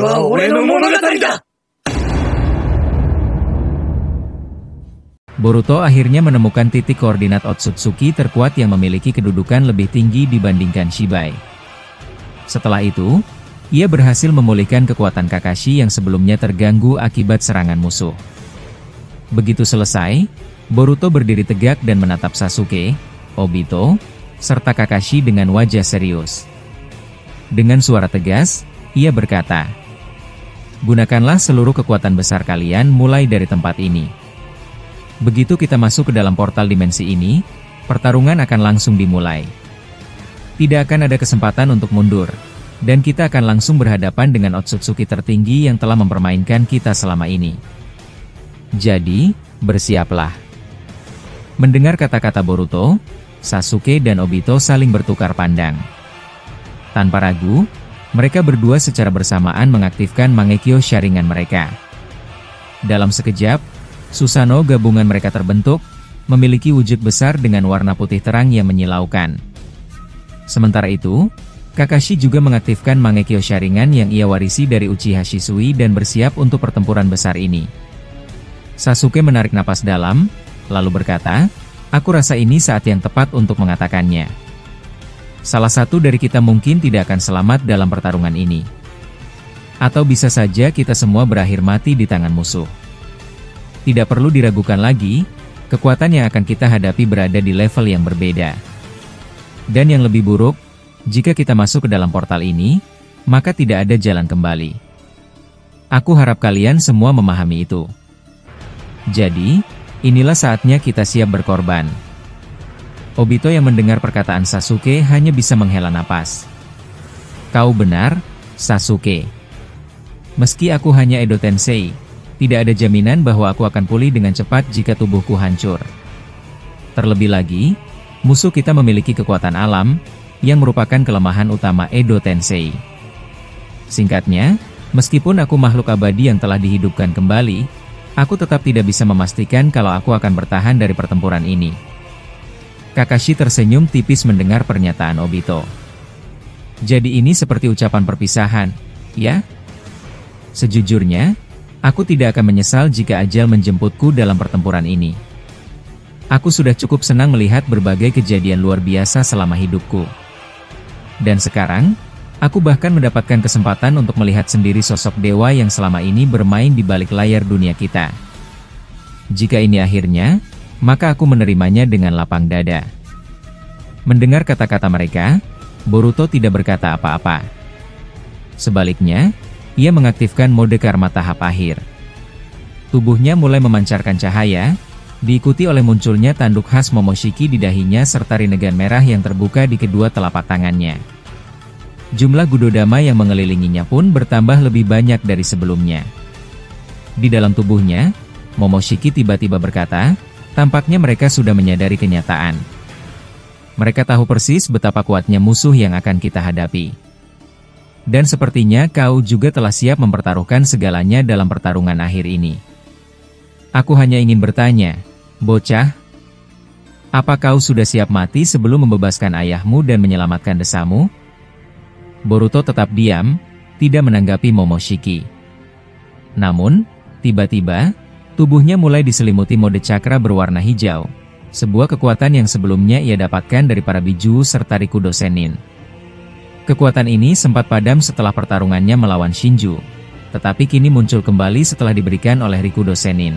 は俺の物語だ! Boruto akhirnya menemukan titik koordinat Otsutsuki terkuat yang memiliki kedudukan lebih tinggi dibandingkan Shibai. Setelah itu, ia berhasil memulihkan kekuatan Kakashi yang sebelumnya terganggu akibat serangan musuh. Begitu selesai, Boruto berdiri tegak dan menatap Sasuke, Obito, serta Kakashi dengan wajah serius. Dengan suara tegas, ia berkata, "Gunakanlah seluruh kekuatan besar kalian mulai dari tempat ini. Begitu kita masuk ke dalam portal dimensi ini, pertarungan akan langsung dimulai. Tidak akan ada kesempatan untuk mundur, dan kita akan langsung berhadapan dengan Otsutsuki tertinggi yang telah mempermainkan kita selama ini. Jadi, bersiaplah." Mendengar kata-kata Boruto, Sasuke dan Obito saling bertukar pandang. Tanpa ragu, mereka berdua secara bersamaan mengaktifkan Mangekyo Sharingan mereka. Dalam sekejap, Susanoo gabungan mereka terbentuk, memiliki wujud besar dengan warna putih terang yang menyilaukan. Sementara itu, Kakashi juga mengaktifkan Mangekyo Sharingan yang ia warisi dari Uchiha Shisui dan bersiap untuk pertempuran besar ini. Sasuke menarik napas dalam, lalu berkata, "Aku rasa ini saat yang tepat untuk mengatakannya. Salah satu dari kita mungkin tidak akan selamat dalam pertarungan ini. Atau bisa saja kita semua berakhir mati di tangan musuh. Tidak perlu diragukan lagi, kekuatan yang akan kita hadapi berada di level yang berbeda. Dan yang lebih buruk, jika kita masuk ke dalam portal ini, maka tidak ada jalan kembali. Aku harap kalian semua memahami itu. Jadi, inilah saatnya kita siap berkorban." Obito yang mendengar perkataan Sasuke hanya bisa menghela napas. "Kau benar, Sasuke. Meski aku hanya Edo Tensei, tidak ada jaminan bahwa aku akan pulih dengan cepat jika tubuhku hancur. Terlebih lagi, musuh kita memiliki kekuatan alam, yang merupakan kelemahan utama Edo Tensei. Singkatnya, meskipun aku makhluk abadi yang telah dihidupkan kembali, aku tetap tidak bisa memastikan kalau aku akan bertahan dari pertempuran ini." Kakashi tersenyum tipis mendengar pernyataan Obito. "Jadi ini seperti ucapan perpisahan, ya? Sejujurnya, aku tidak akan menyesal jika ajal menjemputku dalam pertempuran ini. Aku sudah cukup senang melihat berbagai kejadian luar biasa selama hidupku. Dan sekarang, aku bahkan mendapatkan kesempatan untuk melihat sendiri sosok dewa yang selama ini bermain di balik layar dunia kita. Jika ini akhirnya, maka aku menerimanya dengan lapang dada." Mendengar kata-kata mereka, Boruto tidak berkata apa-apa. Sebaliknya, ia mengaktifkan mode karma tahap akhir. Tubuhnya mulai memancarkan cahaya, diikuti oleh munculnya tanduk khas Momoshiki di dahinya serta rinnegan merah yang terbuka di kedua telapak tangannya. Jumlah Gudodama yang mengelilinginya pun bertambah lebih banyak dari sebelumnya. Di dalam tubuhnya, Momoshiki tiba-tiba berkata, "Tampaknya mereka sudah menyadari kenyataan. Mereka tahu persis betapa kuatnya musuh yang akan kita hadapi. Dan sepertinya kau juga telah siap mempertaruhkan segalanya dalam pertarungan akhir ini. Aku hanya ingin bertanya, bocah, apa kau sudah siap mati sebelum membebaskan ayahmu dan menyelamatkan desamu?" Boruto tetap diam, tidak menanggapi Momoshiki. Namun, tiba-tiba, tubuhnya mulai diselimuti mode cakra berwarna hijau, sebuah kekuatan yang sebelumnya ia dapatkan dari para Biju serta Rikudo Sennin. Kekuatan ini sempat padam setelah pertarungannya melawan Shinju, tetapi kini muncul kembali setelah diberikan oleh Rikudo Sennin.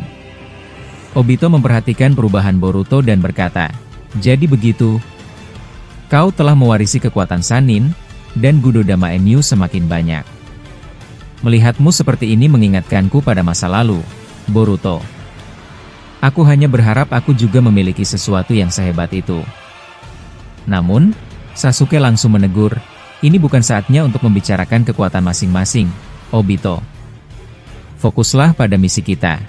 Obito memperhatikan perubahan Boruto dan berkata, "Jadi begitu. Kau telah mewarisi kekuatan Sannin, dan Gudodama Enyu semakin banyak. Melihatmu seperti ini mengingatkanku pada masa lalu, Boruto. Aku hanya berharap aku juga memiliki sesuatu yang sehebat itu." Namun, Sasuke langsung menegur, "Ini bukan saatnya untuk membicarakan kekuatan masing-masing, Obito. Fokuslah pada misi kita.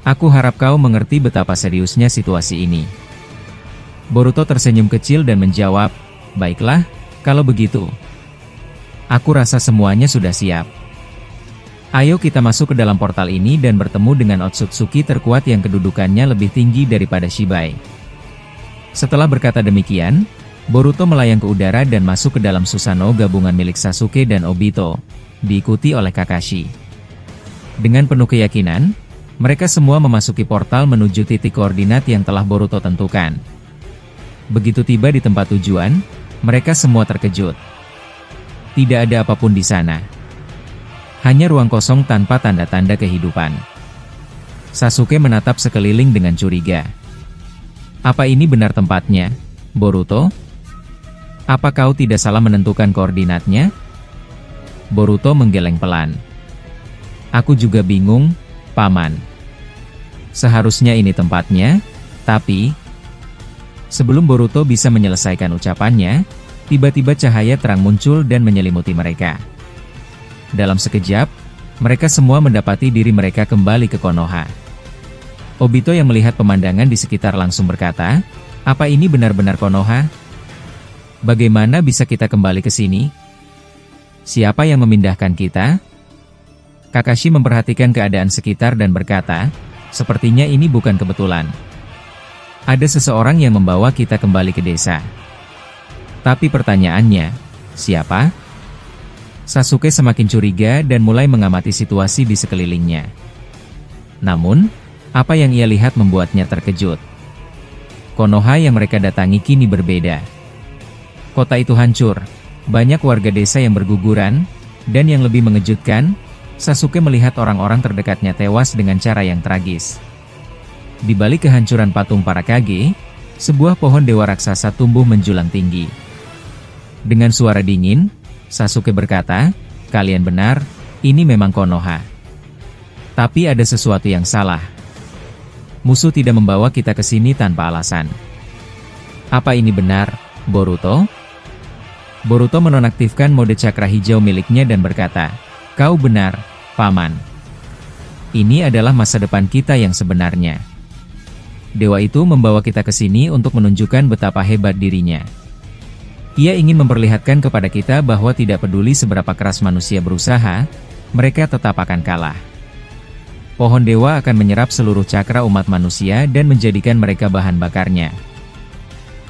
Aku harap kau mengerti betapa seriusnya situasi ini." Boruto tersenyum kecil dan menjawab, "Baiklah, kalau begitu. Aku rasa semuanya sudah siap. Ayo kita masuk ke dalam portal ini dan bertemu dengan Otsutsuki terkuat yang kedudukannya lebih tinggi daripada Shibai." Setelah berkata demikian, Boruto melayang ke udara dan masuk ke dalam Susanoo gabungan milik Sasuke dan Obito, diikuti oleh Kakashi. Dengan penuh keyakinan, mereka semua memasuki portal menuju titik koordinat yang telah Boruto tentukan. Begitu tiba di tempat tujuan, mereka semua terkejut. Tidak ada apapun di sana. Hanya ruang kosong tanpa tanda-tanda kehidupan. Sasuke menatap sekeliling dengan curiga. Apa ini benar tempatnya, Boruto? Apa kau tidak salah menentukan koordinatnya? Boruto menggeleng pelan. Aku juga bingung, Paman. Seharusnya ini tempatnya, tapi... Sebelum Boruto bisa menyelesaikan ucapannya, tiba-tiba cahaya terang muncul dan menyelimuti mereka. Dalam sekejap, mereka semua mendapati diri mereka kembali ke Konoha. Obito yang melihat pemandangan di sekitar langsung berkata, "Apa ini benar-benar Konoha? Bagaimana bisa kita kembali ke sini? Siapa yang memindahkan kita?" Kakashi memperhatikan keadaan sekitar dan berkata, "Sepertinya ini bukan kebetulan. Ada seseorang yang membawa kita kembali ke desa." Tapi pertanyaannya, siapa? Sasuke semakin curiga dan mulai mengamati situasi di sekelilingnya. Namun, apa yang ia lihat membuatnya terkejut. Konoha yang mereka datangi kini berbeda. Kota itu hancur, banyak warga desa yang berguguran, dan yang lebih mengejutkan, Sasuke melihat orang-orang terdekatnya tewas dengan cara yang tragis. Di balik kehancuran patung para Kage, sebuah pohon dewa raksasa tumbuh menjulang tinggi. Dengan suara dingin, Sasuke berkata, "Kalian benar, ini memang Konoha. Tapi ada sesuatu yang salah. Musuh tidak membawa kita ke sini tanpa alasan." "Apa ini benar, Boruto?" Boruto menonaktifkan mode cakra hijau miliknya dan berkata, "Kau benar, Paman. Ini adalah masa depan kita yang sebenarnya. Dewa itu membawa kita ke sini untuk menunjukkan betapa hebat dirinya. Ia ingin memperlihatkan kepada kita bahwa tidak peduli seberapa keras manusia berusaha, mereka tetap akan kalah. Pohon dewa akan menyerap seluruh cakra umat manusia dan menjadikan mereka bahan bakarnya."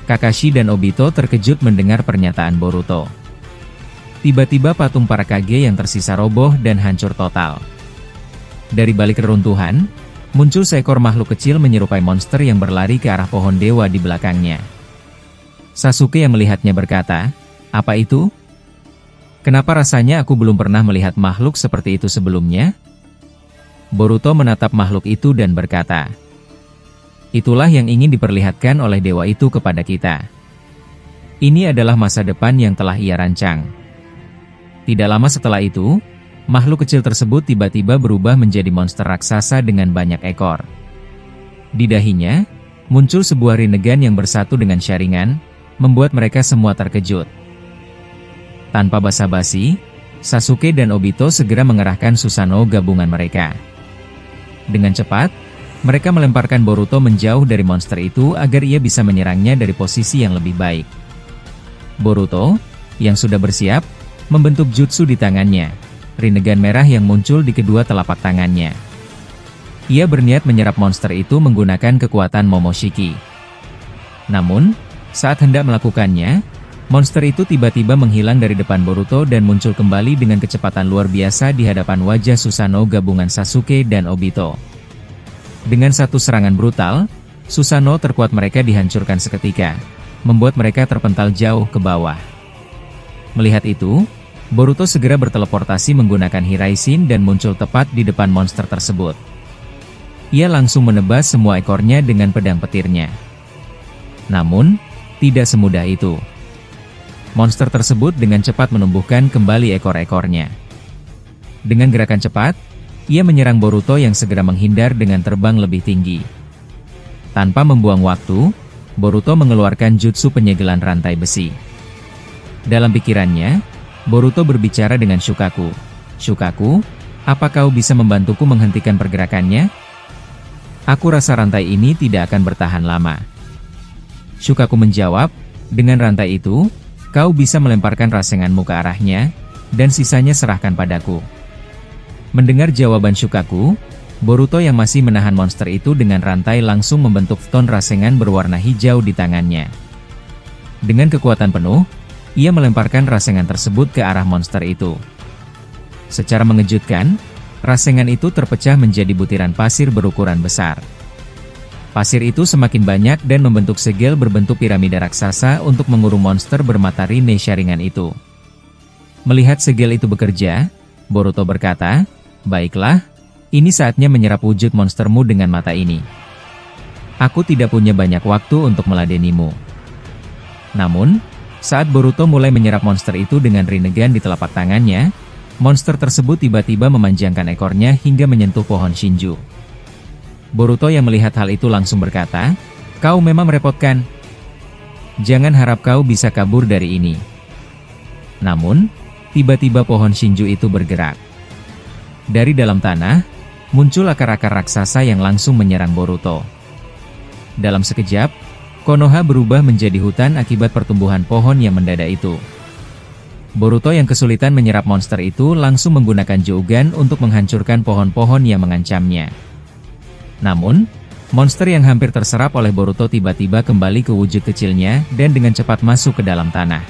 Kakashi dan Obito terkejut mendengar pernyataan Boruto. Tiba-tiba patung para Kage yang tersisa roboh dan hancur total. Dari balik reruntuhan, muncul seekor makhluk kecil menyerupai monster yang berlari ke arah pohon dewa di belakangnya. Sasuke yang melihatnya berkata, "Apa itu? Kenapa rasanya aku belum pernah melihat makhluk seperti itu sebelumnya?" Boruto menatap makhluk itu dan berkata, "Itulah yang ingin diperlihatkan oleh dewa itu kepada kita. Ini adalah masa depan yang telah ia rancang." Tidak lama setelah itu, makhluk kecil tersebut tiba-tiba berubah menjadi monster raksasa dengan banyak ekor. Di dahinya, muncul sebuah rinnegan yang bersatu dengan Sharingan, membuat mereka semua terkejut. Tanpa basa-basi, Sasuke dan Obito segera mengerahkan Susanoo gabungan mereka. Dengan cepat, mereka melemparkan Boruto menjauh dari monster itu agar ia bisa menyerangnya dari posisi yang lebih baik. Boruto, yang sudah bersiap, membentuk jutsu di tangannya, rinnegan merah yang muncul di kedua telapak tangannya. Ia berniat menyerap monster itu menggunakan kekuatan Momoshiki. Namun, saat hendak melakukannya, monster itu tiba-tiba menghilang dari depan Boruto dan muncul kembali dengan kecepatan luar biasa di hadapan wajah Susanoo gabungan Sasuke dan Obito. Dengan satu serangan brutal, Susanoo terkuat mereka dihancurkan seketika, membuat mereka terpental jauh ke bawah. Melihat itu, Boruto segera berteleportasi menggunakan Hiraishin dan muncul tepat di depan monster tersebut. Ia langsung menebas semua ekornya dengan pedang petirnya. Namun, tidak semudah itu. Monster tersebut dengan cepat menumbuhkan kembali ekor-ekornya. Dengan gerakan cepat, ia menyerang Boruto yang segera menghindar dengan terbang lebih tinggi. Tanpa membuang waktu, Boruto mengeluarkan jutsu penyegelan rantai besi. Dalam pikirannya, Boruto berbicara dengan Shukaku. "Shukaku, apa kau bisa membantuku menghentikan pergerakannya? Aku rasa rantai ini tidak akan bertahan lama." Shukaku menjawab, "Dengan rantai itu, kau bisa melemparkan rasenganmu ke arahnya, dan sisanya serahkan padaku." Mendengar jawaban Shukaku, Boruto yang masih menahan monster itu dengan rantai langsung membentuk ton rasengan berwarna hijau di tangannya. Dengan kekuatan penuh, ia melemparkan rasengan tersebut ke arah monster itu. Secara mengejutkan, rasengan itu terpecah menjadi butiran pasir berukuran besar. Pasir itu semakin banyak dan membentuk segel berbentuk piramida raksasa untuk mengurung monster bermata rine syaringan itu. Melihat segel itu bekerja, Boruto berkata, "Baiklah, ini saatnya menyerap wujud monstermu dengan mata ini. Aku tidak punya banyak waktu untuk meladenimu." Namun, saat Boruto mulai menyerap monster itu dengan rinnegan di telapak tangannya, monster tersebut tiba-tiba memanjangkan ekornya hingga menyentuh pohon Shinju. Boruto yang melihat hal itu langsung berkata, "Kau memang merepotkan. Jangan harap kau bisa kabur dari ini." Namun, tiba-tiba pohon Shinju itu bergerak. Dari dalam tanah, muncul akar-akar raksasa yang langsung menyerang Boruto. Dalam sekejap, Konoha berubah menjadi hutan akibat pertumbuhan pohon yang mendadak itu. Boruto yang kesulitan menyerap monster itu langsung menggunakan Jougan untuk menghancurkan pohon-pohon yang mengancamnya. Namun, monster yang hampir terserap oleh Boruto tiba-tiba kembali ke wujud kecilnya dan dengan cepat masuk ke dalam tanah.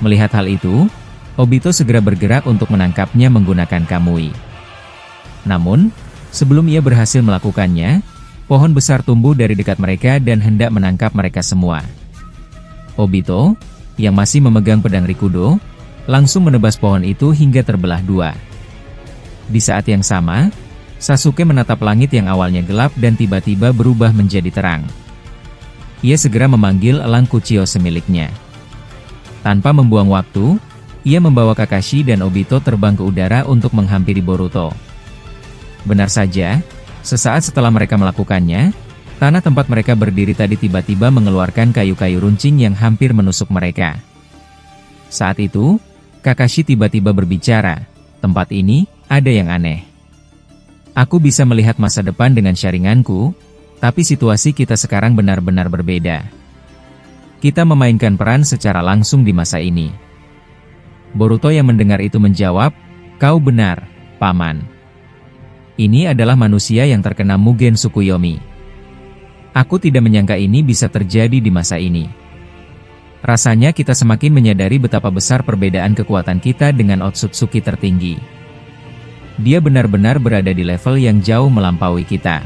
Melihat hal itu, Obito segera bergerak untuk menangkapnya menggunakan Kamui. Namun, sebelum ia berhasil melakukannya, pohon besar tumbuh dari dekat mereka dan hendak menangkap mereka semua. Obito, yang masih memegang pedang Rikudo, langsung menebas pohon itu hingga terbelah dua. Di saat yang sama, Sasuke menatap langit yang awalnya gelap dan tiba-tiba berubah menjadi terang. Ia segera memanggil elang Kuchiyose miliknya. Tanpa membuang waktu, ia membawa Kakashi dan Obito terbang ke udara untuk menghampiri Boruto. Benar saja, sesaat setelah mereka melakukannya, tanah tempat mereka berdiri tadi tiba-tiba mengeluarkan kayu-kayu runcing yang hampir menusuk mereka. Saat itu, Kakashi tiba-tiba berbicara, "Tempat ini, ada yang aneh. Aku bisa melihat masa depan dengan syaringanku, tapi situasi kita sekarang benar-benar berbeda. Kita memainkan peran secara langsung di masa ini." Boruto yang mendengar itu menjawab, "Kau benar, Paman. Ini adalah manusia yang terkena Mugen Tsukuyomi. Aku tidak menyangka ini bisa terjadi di masa ini. Rasanya kita semakin menyadari betapa besar perbedaan kekuatan kita dengan Otsutsuki tertinggi. Dia benar-benar berada di level yang jauh melampaui kita."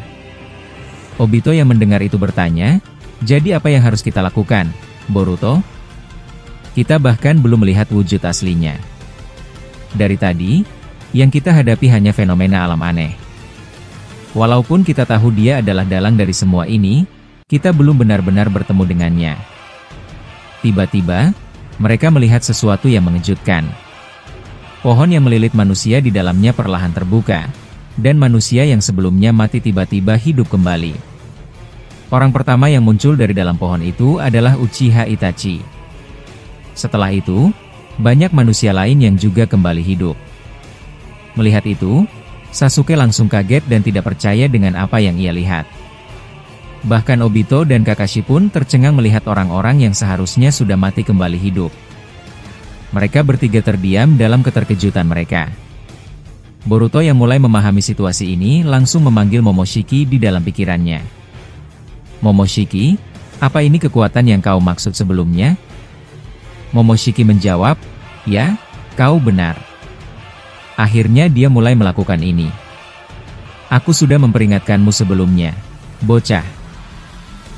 Obito yang mendengar itu bertanya, "Jadi apa yang harus kita lakukan, Boruto? Kita bahkan belum melihat wujud aslinya. Dari tadi, yang kita hadapi hanya fenomena alam aneh. Walaupun kita tahu dia adalah dalang dari semua ini, kita belum benar-benar bertemu dengannya." Tiba-tiba, mereka melihat sesuatu yang mengejutkan. Pohon yang melilit manusia di dalamnya perlahan terbuka, dan manusia yang sebelumnya mati tiba-tiba hidup kembali. Orang pertama yang muncul dari dalam pohon itu adalah Uchiha Itachi. Setelah itu, banyak manusia lain yang juga kembali hidup. Melihat itu, Sasuke langsung kaget dan tidak percaya dengan apa yang ia lihat. Bahkan Obito dan Kakashi pun tercengang melihat orang-orang yang seharusnya sudah mati kembali hidup. Mereka bertiga terdiam dalam keterkejutan mereka. Boruto yang mulai memahami situasi ini langsung memanggil Momoshiki di dalam pikirannya. "Momoshiki, apa ini kekuatan yang kau maksud sebelumnya?" Momoshiki menjawab, "Ya, kau benar. Akhirnya dia mulai melakukan ini. Aku sudah memperingatkanmu sebelumnya, bocah.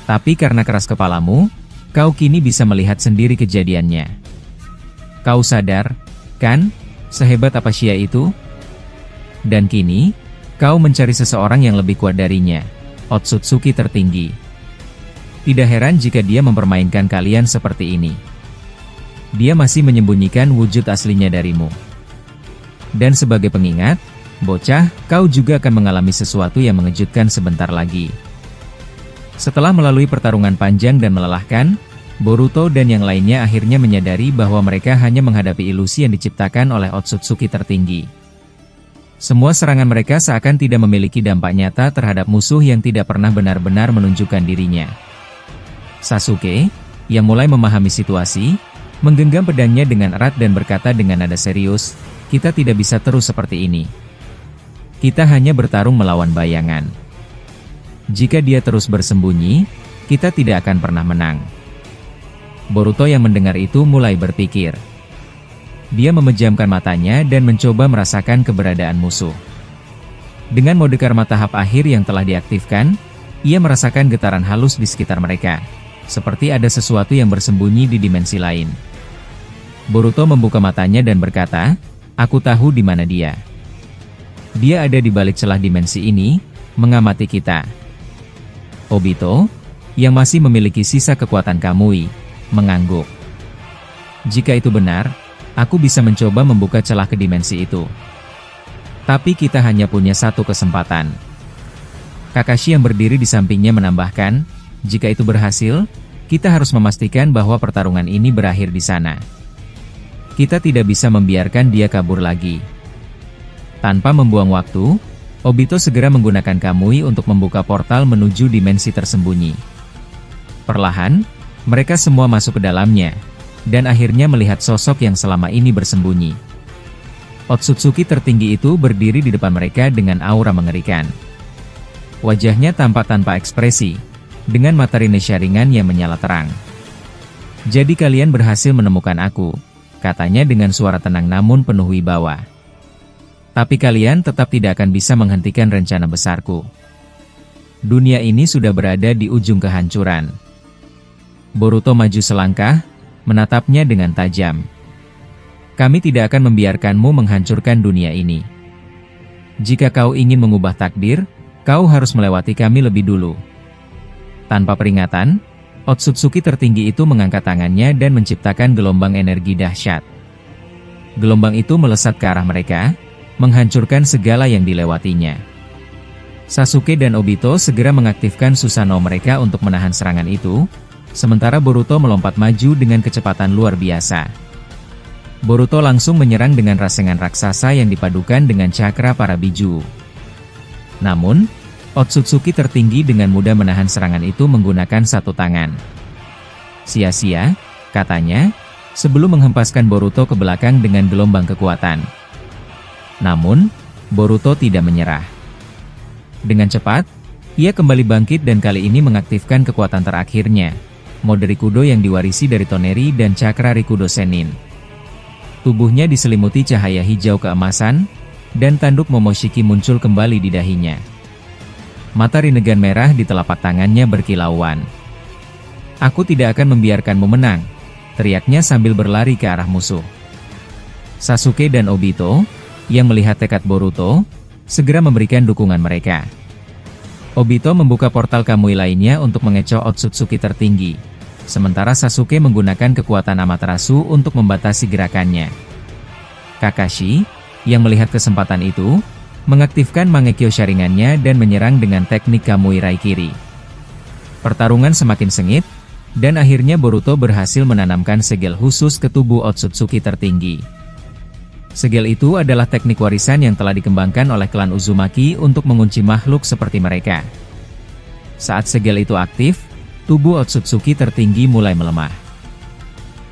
Tapi karena keras kepalamu, kau kini bisa melihat sendiri kejadiannya. Kau sadar, kan, sehebat apa Shia itu? Dan kini, kau mencari seseorang yang lebih kuat darinya, Otsutsuki tertinggi. Tidak heran jika dia mempermainkan kalian seperti ini. Dia masih menyembunyikan wujud aslinya darimu. Dan sebagai pengingat, bocah, kau juga akan mengalami sesuatu yang mengejutkan sebentar lagi." Setelah melalui pertarungan panjang dan melelahkan, Boruto dan yang lainnya akhirnya menyadari bahwa mereka hanya menghadapi ilusi yang diciptakan oleh Otsutsuki tertinggi. Semua serangan mereka seakan tidak memiliki dampak nyata terhadap musuh yang tidak pernah benar-benar menunjukkan dirinya. Sasuke, yang mulai memahami situasi, menggenggam pedangnya dengan erat dan berkata dengan nada serius, "Kita tidak bisa terus seperti ini. Kita hanya bertarung melawan bayangan. Jika dia terus bersembunyi, kita tidak akan pernah menang." Boruto yang mendengar itu mulai berpikir. Dia memejamkan matanya dan mencoba merasakan keberadaan musuh. Dengan mode karma tahap akhir yang telah diaktifkan, ia merasakan getaran halus di sekitar mereka, seperti ada sesuatu yang bersembunyi di dimensi lain. Boruto membuka matanya dan berkata, "Aku tahu di mana dia. Dia ada di balik celah dimensi ini, mengamati kita." Obito, yang masih memiliki sisa kekuatan Kamui, mengangguk. "Jika itu benar, aku bisa mencoba membuka celah ke dimensi itu. Tapi kita hanya punya satu kesempatan." Kakashi yang berdiri di sampingnya menambahkan, "Jika itu berhasil, kita harus memastikan bahwa pertarungan ini berakhir di sana. Kita tidak bisa membiarkan dia kabur lagi." Tanpa membuang waktu, Obito segera menggunakan Kamui untuk membuka portal menuju dimensi tersembunyi. Perlahan, mereka semua masuk ke dalamnya, dan akhirnya melihat sosok yang selama ini bersembunyi. Otsutsuki tertinggi itu berdiri di depan mereka dengan aura mengerikan. Wajahnya tampak tanpa ekspresi, dengan mata Rinnegan ringan yang menyala terang. "Jadi kalian berhasil menemukan aku," katanya dengan suara tenang namun penuh wibawa. "Tapi kalian tetap tidak akan bisa menghentikan rencana besarku. Dunia ini sudah berada di ujung kehancuran." Boruto maju selangkah, menatapnya dengan tajam. "Kami tidak akan membiarkanmu menghancurkan dunia ini. Jika kau ingin mengubah takdir, kau harus melewati kami lebih dulu." Tanpa peringatan, Otsutsuki tertinggi itu mengangkat tangannya dan menciptakan gelombang energi dahsyat. Gelombang itu melesat ke arah mereka, menghancurkan segala yang dilewatinya. Sasuke dan Obito segera mengaktifkan Susanoo mereka untuk menahan serangan itu, sementara Boruto melompat maju dengan kecepatan luar biasa. Boruto langsung menyerang dengan rasengan raksasa yang dipadukan dengan cakra para biju. Namun, Otsutsuki tertinggi dengan mudah menahan serangan itu menggunakan satu tangan. "Sia-sia," katanya, sebelum menghempaskan Boruto ke belakang dengan gelombang kekuatan. Namun, Boruto tidak menyerah. Dengan cepat, ia kembali bangkit dan kali ini mengaktifkan kekuatan terakhirnya, mode Rikudo yang diwarisi dari Toneri dan cakra Rikudo Sennin. Tubuhnya diselimuti cahaya hijau keemasan, dan tanduk Momoshiki muncul kembali di dahinya. Mata Rinnegan merah di telapak tangannya berkilauan. "Aku tidak akan membiarkanmu menang," teriaknya sambil berlari ke arah musuh. Sasuke dan Obito, yang melihat tekad Boruto, segera memberikan dukungan mereka. Obito membuka portal Kamui lainnya untuk mengecoh Otsutsuki tertinggi, sementara Sasuke menggunakan kekuatan Amaterasu untuk membatasi gerakannya. Kakashi, yang melihat kesempatan itu, mengaktifkan Mangekyo Sharingan-nya dan menyerang dengan teknik Kamui Raikiri. Pertarungan semakin sengit, dan akhirnya Boruto berhasil menanamkan segel khusus ke tubuh Otsutsuki tertinggi. Segel itu adalah teknik warisan yang telah dikembangkan oleh klan Uzumaki untuk mengunci makhluk seperti mereka. Saat segel itu aktif, tubuh Otsutsuki tertinggi mulai melemah.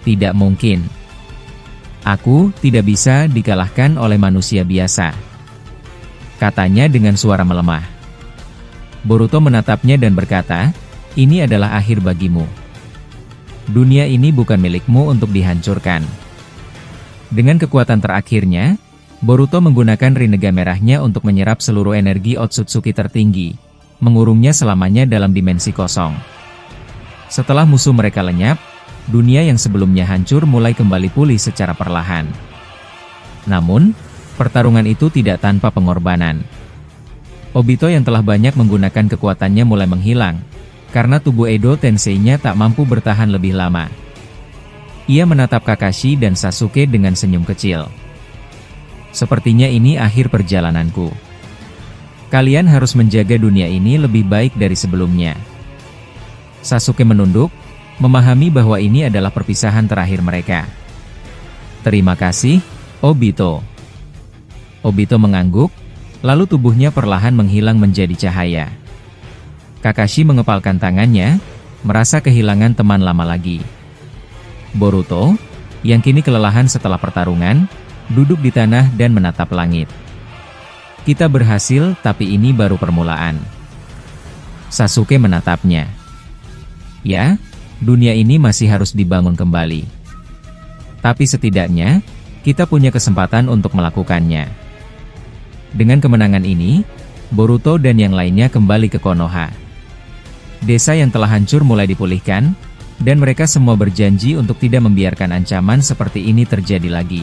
"Tidak mungkin. Aku tidak bisa dikalahkan oleh manusia biasa," katanya dengan suara melemah. Boruto menatapnya dan berkata, "Ini adalah akhir bagimu. Dunia ini bukan milikmu untuk dihancurkan." Dengan kekuatan terakhirnya, Boruto menggunakan Rinnegan merahnya untuk menyerap seluruh energi Otsutsuki tertinggi, mengurungnya selamanya dalam dimensi kosong. Setelah musuh mereka lenyap, dunia yang sebelumnya hancur mulai kembali pulih secara perlahan. Namun, pertarungan itu tidak tanpa pengorbanan. Obito yang telah banyak menggunakan kekuatannya mulai menghilang, karena tubuh Edo Tensei-nya tak mampu bertahan lebih lama. Ia menatap Kakashi dan Sasuke dengan senyum kecil. "Sepertinya ini akhir perjalananku. Kalian harus menjaga dunia ini lebih baik dari sebelumnya." Sasuke menunduk, memahami bahwa ini adalah perpisahan terakhir mereka. "Terima kasih, Obito." Obito mengangguk, lalu tubuhnya perlahan menghilang menjadi cahaya. Kakashi mengepalkan tangannya, merasa kehilangan teman lama lagi. Boruto, yang kini kelelahan setelah pertarungan, duduk di tanah dan menatap langit. "Kita berhasil, tapi ini baru permulaan." Sasuke menatapnya. "Ya, dunia ini masih harus dibangun kembali. Tapi setidaknya, kita punya kesempatan untuk melakukannya. Dengan kemenangan ini, Boruto dan yang lainnya kembali ke Konoha. Desa yang telah hancur mulai dipulihkan, dan mereka semua berjanji untuk tidak membiarkan ancaman seperti ini terjadi lagi.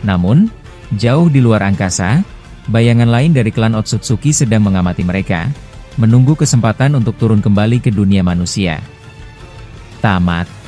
Namun, jauh di luar angkasa, bayangan lain dari klan Otsutsuki sedang mengamati mereka, menunggu kesempatan untuk turun kembali ke dunia manusia. Tamat.